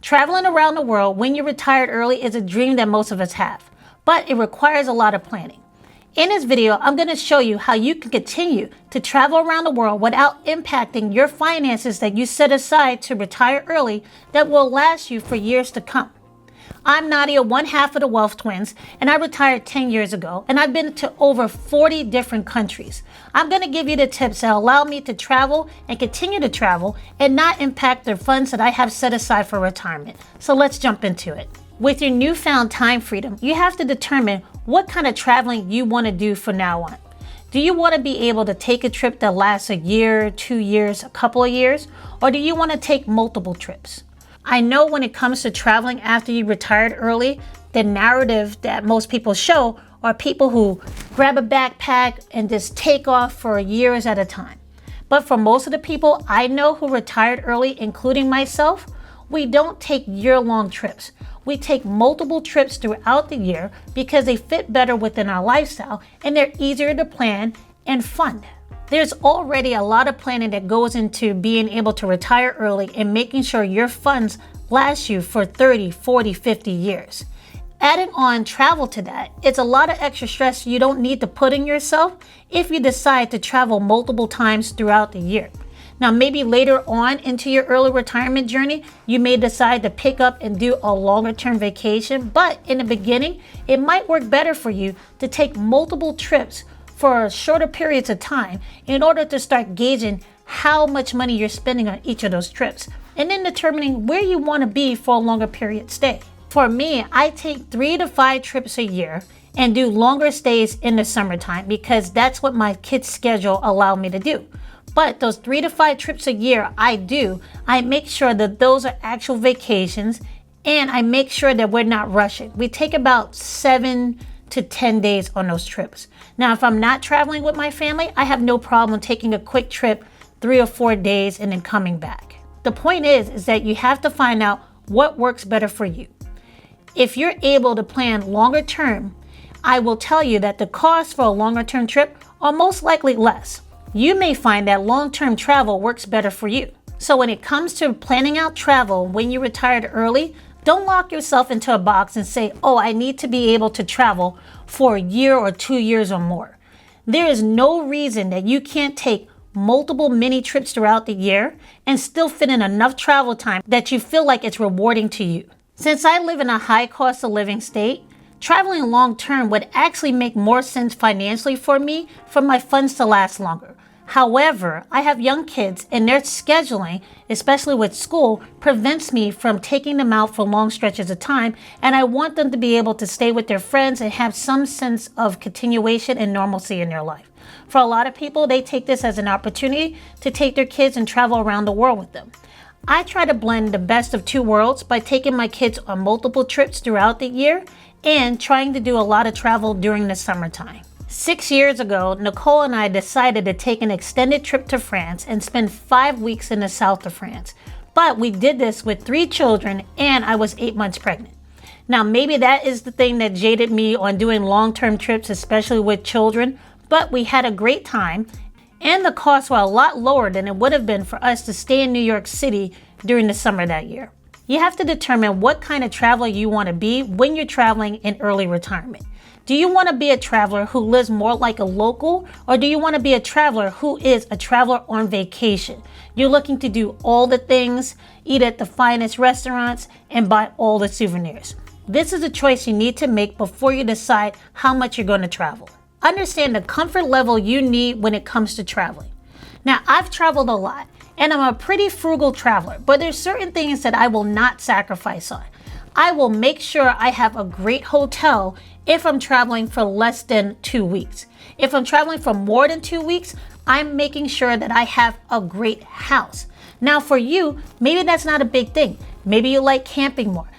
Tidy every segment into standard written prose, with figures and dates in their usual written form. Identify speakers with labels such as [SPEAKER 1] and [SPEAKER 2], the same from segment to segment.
[SPEAKER 1] Traveling around the world when you're retired early is a dream that most of us have, but it requires a lot of planning. In this video, I'm going to show you how you can continue to travel around the world without impacting your finances that you set aside to retire early that will last you for years to come. I'm Nadia, one half of the Wealth Twins, and I retired 10 years ago, and I've been to over 40 different countries. I'm going to give you the tips that allow me to travel and continue to travel and not impact the funds that I have set aside for retirement. So let's jump into it. With your newfound time freedom, you have to determine what kind of traveling you want to do from now on. Do you want to be able to take a trip that lasts a year, 2 years, a couple of years, or do you want to take multiple trips? I know when it comes to traveling after you retired early, the narrative that most people show are people who grab a backpack and just take off for years at a time. But for most of the people I know who retired early, including myself, we don't take year-long trips. We take multiple trips throughout the year because they fit better within our lifestyle and they're easier to plan and fund. There's already a lot of planning that goes into being able to retire early and making sure your funds last you for 30, 40, 50 years. Adding on travel to that, it's a lot of extra stress you don't need to put in yourself if you decide to travel multiple times throughout the year. Now, maybe later on into your early retirement journey, you may decide to pick up and do a longer term vacation, but in the beginning, it might work better for you to take multiple trips for shorter periods of time in order to start gauging how much money you're spending on each of those trips and then determining where you want to be for a longer period stay. For me, I take 3 to 5 trips a year and do longer stays in the summertime because that's what my kids' schedule allow me to do. But those 3 to 5 trips a year I make sure that those are actual vacations and I make sure that we're not rushing. We take about 7 to 10 days on those trips. Now, if I'm not traveling with my family, I have no problem taking a quick trip 3 or 4 days and then coming back. The point is that you have to find out what works better for you. If you're able to plan longer term, I will tell you that the costs for a longer term trip are most likely less. You may find that long-term travel works better for you. So when it comes to planning out travel when you retired early, don't lock yourself into a box and say, oh, I need to be able to travel for a year or 2 years or more. There is no reason that you can't take multiple mini trips throughout the year and still fit in enough travel time that you feel like it's rewarding to you. Since I live in a high cost of living state, traveling long term would actually make more sense financially for me for my funds to last longer. However, I have young kids and their scheduling, especially with school, prevents me from taking them out for long stretches of time, and I want them to be able to stay with their friends and have some sense of continuation and normalcy in their life. For a lot of people, they take this as an opportunity to take their kids and travel around the world with them. I try to blend the best of two worlds by taking my kids on multiple trips throughout the year and trying to do a lot of travel during the summertime. 6 years ago, Nicole and I decided to take an extended trip to France and spend 5 weeks in the south of France. But we did this with 3 children and I was 8 months pregnant. Now, maybe that is the thing that jaded me on doing long-term trips, especially with children, but we had a great time and the costs were a lot lower than it would have been for us to stay in New York City during the summer that year. You have to determine what kind of traveler you want to be when you're traveling in early retirement. Do you want to be a traveler who lives more like a local, or do you want to be a traveler who is a traveler on vacation? You're looking to do all the things, eat at the finest restaurants, and buy all the souvenirs. This is a choice you need to make before you decide how much you're going to travel. Understand the comfort level you need when it comes to traveling. Now, I've traveled a lot, and I'm a pretty frugal traveler, but there's certain things that I will not sacrifice on. I will make sure I have a great hotel if I'm traveling for less than 2 weeks. If I'm traveling for more than 2 weeks, I'm making sure that I have a great house. Now for you, maybe that's not a big thing. Maybe you like camping more.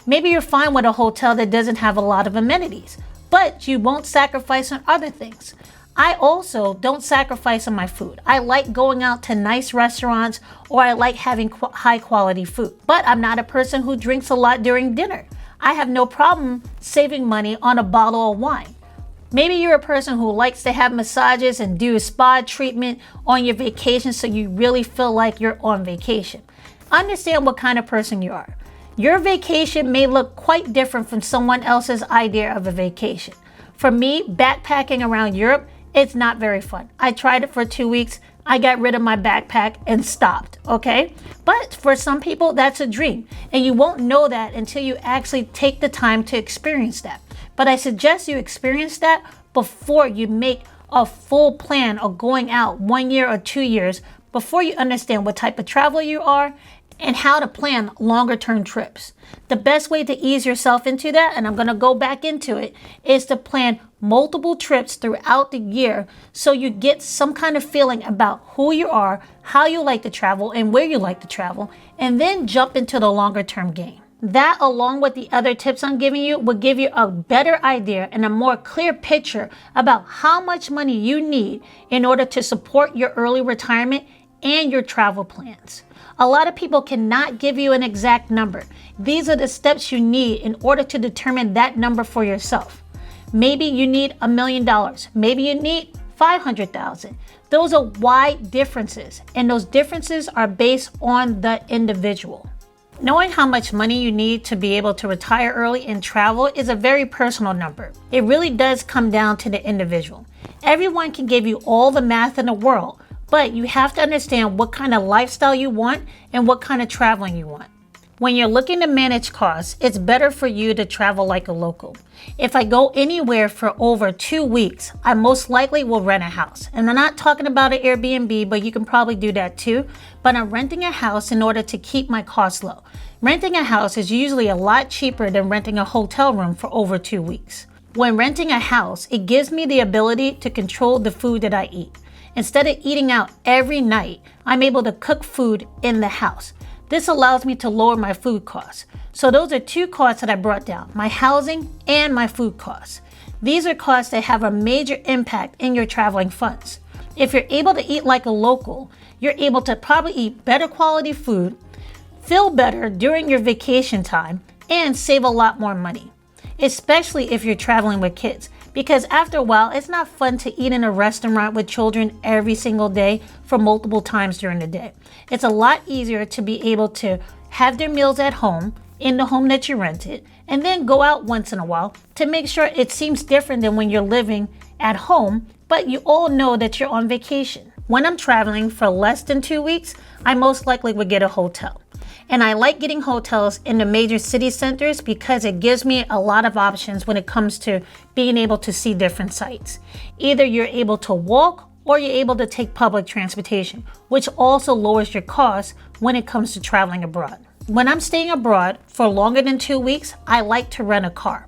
[SPEAKER 1] Maybe you're fine with a hotel that doesn't have a lot of amenities, but you won't sacrifice on other things. I also don't sacrifice on my food. I like going out to nice restaurants or I like having high quality food, but I'm not a person who drinks a lot during dinner. I have no problem saving money on a bottle of wine. Maybe you're a person who likes to have massages and do a spa treatment on your vacation so you really feel like you're on vacation. Understand what kind of person you are. Your vacation may look quite different from someone else's idea of a vacation. For me, backpacking around Europe, it's not very fun. I tried it for 2 weeks. I got rid of my backpack and stopped, okay? But for some people, that's a dream. And you won't know that until you actually take the time to experience that. But I suggest you experience that before you make a full plan of going out 1 year or 2 years, before you understand what type of traveler you are and how to plan longer term trips. The best way to ease yourself into that, and I'm going to go back into it, is to plan multiple trips throughout the year so you get some kind of feeling about who you are, how you like to travel, and where you like to travel, and then jump into the longer term game. That, along with the other tips I'm giving you, will give you a better idea and a more clear picture about how much money you need in order to support your early retirement and your travel plans. A lot of people cannot give you an exact number. These are the steps you need in order to determine that number for yourself. Maybe you need $1 million. Maybe you need 500,000. Those are wide differences, and those differences are based on the individual. Knowing how much money you need to be able to retire early and travel is a very personal number. It really does come down to the individual. Everyone can give you all the math in the world, but you have to understand what kind of lifestyle you want and what kind of traveling you want. When you're looking to manage costs, it's better for you to travel like a local. If I go anywhere for over 2 weeks, I most likely will rent a house. And I'm not talking about an Airbnb, but you can probably do that too. But I'm renting a house in order to keep my costs low. Renting a house is usually a lot cheaper than renting a hotel room for over 2 weeks. When renting a house, it gives me the ability to control the food that I eat. Instead of eating out every night, I'm able to cook food in the house. This allows me to lower my food costs. So those are 2 costs that I brought down, my housing and my food costs. These are costs that have a major impact in your traveling funds. If you're able to eat like a local, you're able to probably eat better quality food, feel better during your vacation time, and save a lot more money, especially if you're traveling with kids. Because after a while, it's not fun to eat in a restaurant with children every single day for multiple times during the day. It's a lot easier to be able to have their meals at home, in the home that you rented, and then go out once in a while to make sure it seems different than when you're living at home, but you all know that you're on vacation. When I'm traveling for less than 2 weeks, I most likely would get a hotel. And I like getting hotels in the major city centers because it gives me a lot of options when it comes to being able to see different sites. Either you're able to walk or you're able to take public transportation, which also lowers your costs when it comes to traveling abroad. When I'm staying abroad for longer than 2 weeks, I like to rent a car.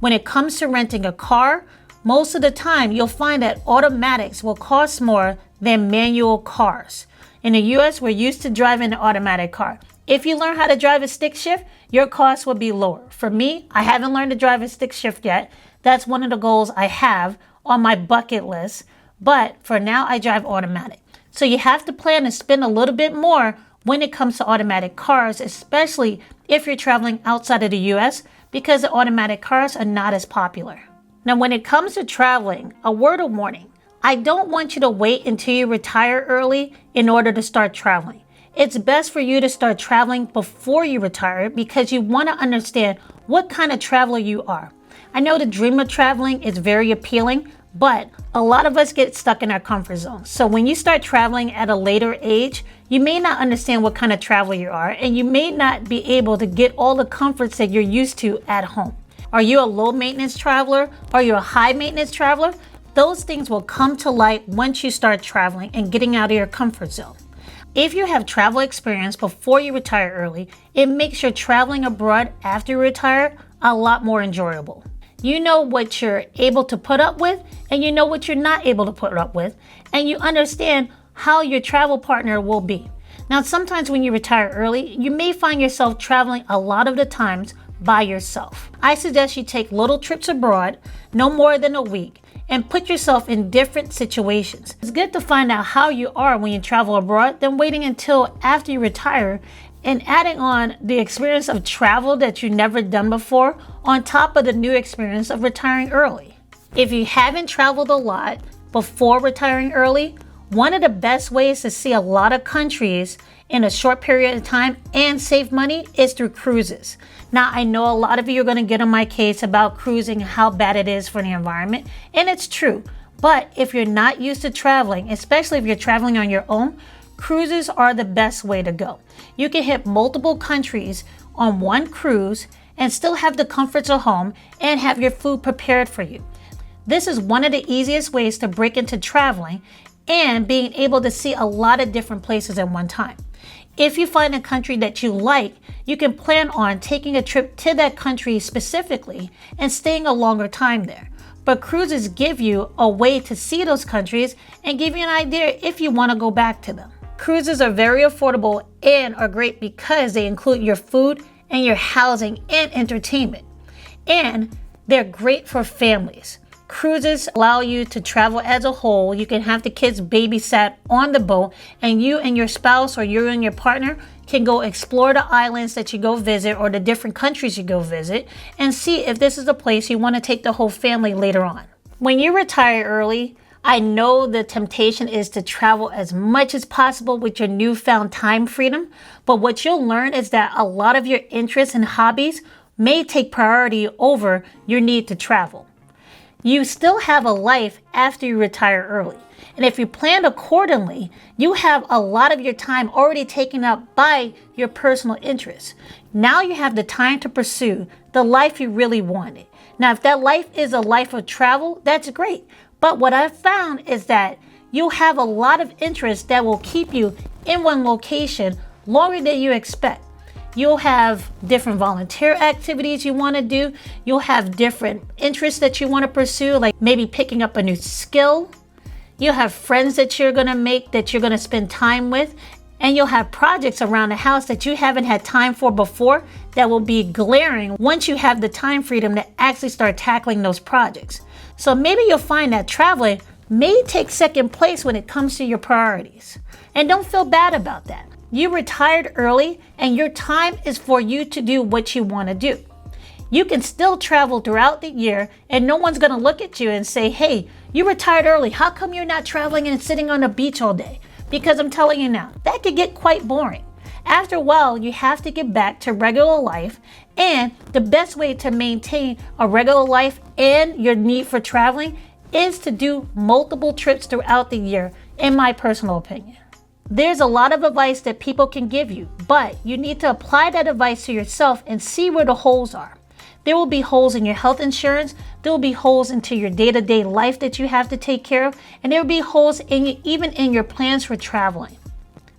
[SPEAKER 1] When it comes to renting a car, most of the time you'll find that automatics will cost more than manual cars. In the US, we're used to driving an automatic car. If you learn how to drive a stick shift, your costs will be lower. For me, I haven't learned to drive a stick shift yet. That's one of the goals I have on my bucket list. But for now, I drive automatic. So you have to plan to spend a little bit more when it comes to automatic cars, especially if you're traveling outside of the US, because the automatic cars are not as popular. Now, when it comes to traveling, a word of warning. I don't want you to wait until you retire early in order to start traveling. It's best for you to start traveling before you retire because you want to understand what kind of traveler you are. I know the dream of traveling is very appealing, but a lot of us get stuck in our comfort zone. So when you start traveling at a later age, you may not understand what kind of traveler you are, and you may not be able to get all the comforts that you're used to at home. Are you a low maintenance traveler? Are you a high maintenance traveler? Those things will come to light once you start traveling and getting out of your comfort zone. If you have travel experience before you retire early, it makes your traveling abroad after you retire a lot more enjoyable. You know what you're able to put up with, and you know what you're not able to put up with, and you understand how your travel partner will be. Now, sometimes when you retire early, you may find yourself traveling a lot of the times by yourself. I suggest you take little trips abroad, no more than a week, and put yourself in different situations. It's good to find out how you are when you travel abroad than waiting until after you retire and adding on the experience of travel that you've never done before on top of the new experience of retiring early. If you haven't traveled a lot before retiring early, one of the best ways to see a lot of countries in a short period of time and save money is through cruises. Now, I know a lot of you are going to get on my case about cruising and how bad it is for the environment, and it's true. But if you're not used to traveling, especially if you're traveling on your own, cruises are the best way to go. You can hit multiple countries on one cruise and still have the comforts of home and have your food prepared for you. This is one of the easiest ways to break into traveling and being able to see a lot of different places at one time. If you find a country that you like, you can plan on taking a trip to that country specifically and staying a longer time there. But cruises give you a way to see those countries and give you an idea if you want to go back to them. Cruises are very affordable and are great because they include your food and your housing and entertainment. And they're great for families. Cruises allow you to travel as a whole. You can have the kids babysat on the boat, and you and your spouse or you and your partner can go explore the islands that you go visit or the different countries you go visit and see if this is a place you want to take the whole family later on. When you retire early, I know the temptation is to travel as much as possible with your newfound time freedom, but what you'll learn is that a lot of your interests and hobbies may take priority over your need to travel. You still have a life after you retire early. And if you plan accordingly, you have a lot of your time already taken up by your personal interests. Now you have the time to pursue the life you really wanted. Now, if that life is a life of travel, that's great. But what I've found is that you'll have a lot of interests that will keep you in one location longer than you expect. You'll have different volunteer activities you want to do. You'll have different interests that you want to pursue, like maybe picking up a new skill. You'll have friends that you're going to make that you're going to spend time with. And you'll have projects around the house that you haven't had time for before that will be glaring once you have the time freedom to actually start tackling those projects. So maybe you'll find that traveling may take second place when it comes to your priorities. And don't feel bad about that. You retired early and your time is for you to do what you want to do. You can still travel throughout the year and no one's going to look at you and say, hey, you retired early. How come you're not traveling and sitting on the beach all day? Because I'm telling you now, that could get quite boring. After a while, you have to get back to regular life, and the best way to maintain a regular life and your need for traveling is to do multiple trips throughout the year, in my personal opinion. There's a lot of advice that people can give you, but you need to apply that advice to yourself and see where the holes are. There will be holes in your health insurance, there will be holes into your day-to-day life that you have to take care of, and there will be holes even in your plans for traveling.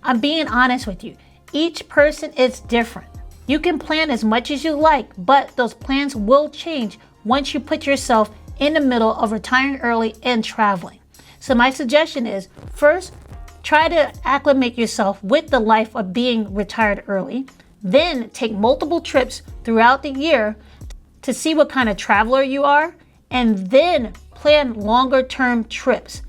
[SPEAKER 1] I'm being honest with you. Each person is different. You can plan as much as you like, but those plans will change once you put yourself in the middle of retiring early and traveling. So my suggestion is, first, try to acclimate yourself with the life of being retired early. Then take multiple trips throughout the year to see what kind of traveler you are, and then plan longer term trips.